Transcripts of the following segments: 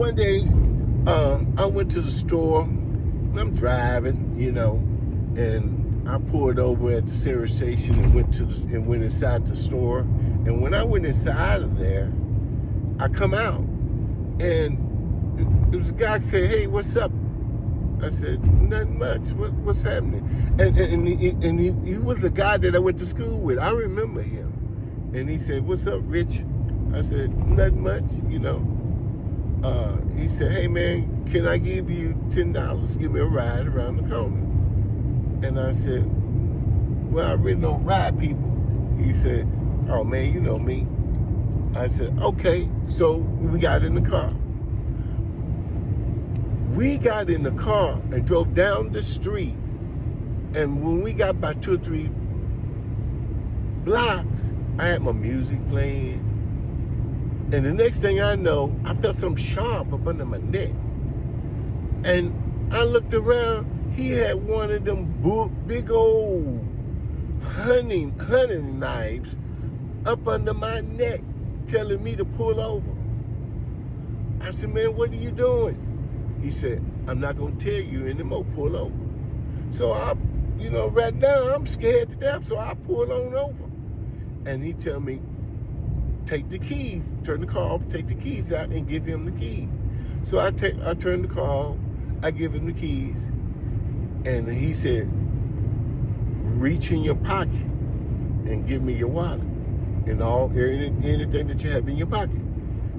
one day, I went to the store. I'm driving, and I pulled over at the service station and went inside the store. And when I went inside of there, I come out, and it was a guy said, "Hey, what's up?" I said, "Nothing much. What's happening?" And he was a guy that I went to school with. I remember him. And he said, "What's up, Rich?" I said, "Nothing much, He said, "Hey, man, can I give you $10? Give me a ride around the corner." And I said, "Well, I really don't ride people." He said, "Oh, man, you know me." I said, "Okay." So we got in the car. We got in the car and drove down the street. And when we got about 2 or 3 blocks, I had my music playing. And the next thing I know, I felt something sharp up under my neck. And I looked around, he had one of them big old hunting knives up under my neck, telling me to pull over. I said, "Man, what are you doing?" He said, "I'm not going to tell you anymore, pull over." So I, right now I'm scared to death, so I pull on over. And he tell me, "Take the keys, turn the car off, take the keys out and give him the keys." So I turn the car off, I give him the keys, and he said, "Reach in your pocket and give me your wallet and anything that you have in your pocket."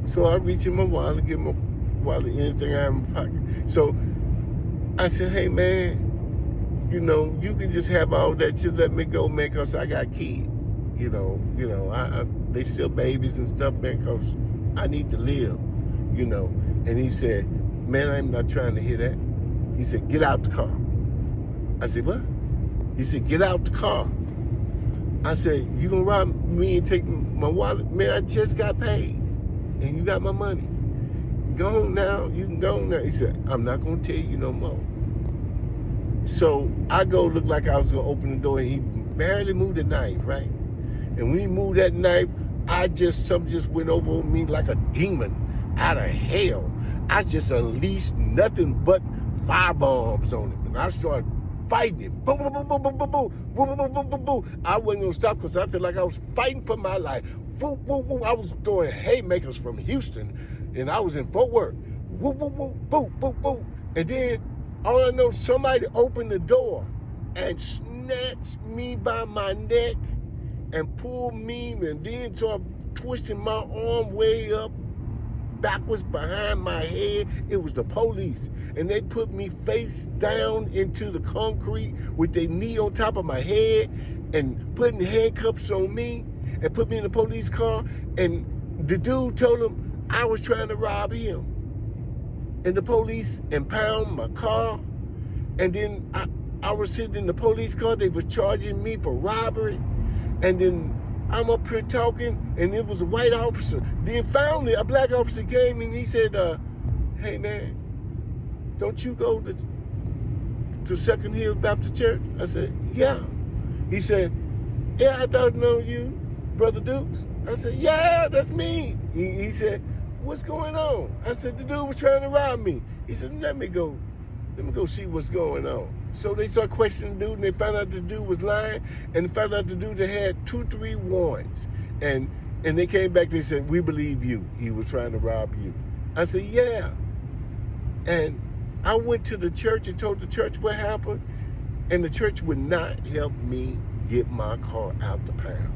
So I reach in my wallet, give him my wallet, anything I have in my pocket. So I said, "Hey, man, you can just have all that. Just let me go, man, because I got kids. They still babies and stuff, man, because I need to live, And he said, "Man, I'm not trying to hear that." He said, "Get out the car." I said, "What?" He said, "Get out the car." I said, "You gonna rob me and take my wallet?" "Man, I just got paid, and you got my money. Go on now. You can go on now." He said, "I'm not gonna tell you no more." So I go look like I was gonna open the door, and he barely moved the knife, right? And when he moved that knife, something just went over me like a demon out of hell. I just unleashed nothing but firebombs on him, and I started fighting him. Boom, boom, boom, boom, boom, boom, boom, boom, boom, boom, boom, boom. I wasn't gonna stop because I felt like I was fighting for my life. Boom, boom, boom. I was throwing haymakers from Houston, and I was in Fort Worth. Boom, boom, boom, boom, boom, boom. And then all I know, somebody opened the door and snatched me by my neck and pulled me, and then started twisting my arm way up backwards behind my head. It was the police, and they put me face down into the concrete with their knee on top of my head and putting handcuffs on me and put me in the police car. And the dude told him I was trying to rob him, and the police impounded my car. And then I was sitting in the police car. They were charging me for robbery. And then I'm up here talking, and it was a white officer. Then finally, a black officer came, and he said, "Hey, man, don't you go to Second Hill Baptist Church?" I said, "Yeah." He said, "Yeah, I thought I know you, Brother Dukes." I said, "Yeah, that's me." He said, "What's going on?" I said, "The dude was trying to rob me." He said, Let me go see what's going on." So they started questioning the dude, and they found out the dude was lying, and they found out the dude that had 2-3 warrants. And they came back, they said, "We believe you. He was trying to rob you." I said, "Yeah." And I went to the church and told the church what happened, and the church would not help me get my car out the pound.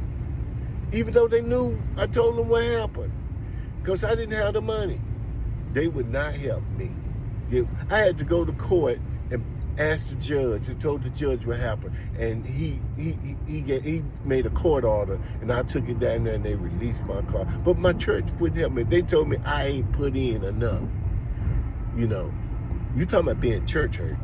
Even though they knew I told them what happened, because I didn't have the money. They would not help me. I had to go to court and asked the judge and told the judge what happened, and he made a court order, and I took it down there and they released my car. But my church wouldn't help me. They told me I ain't put in enough. You talking about being church hurt.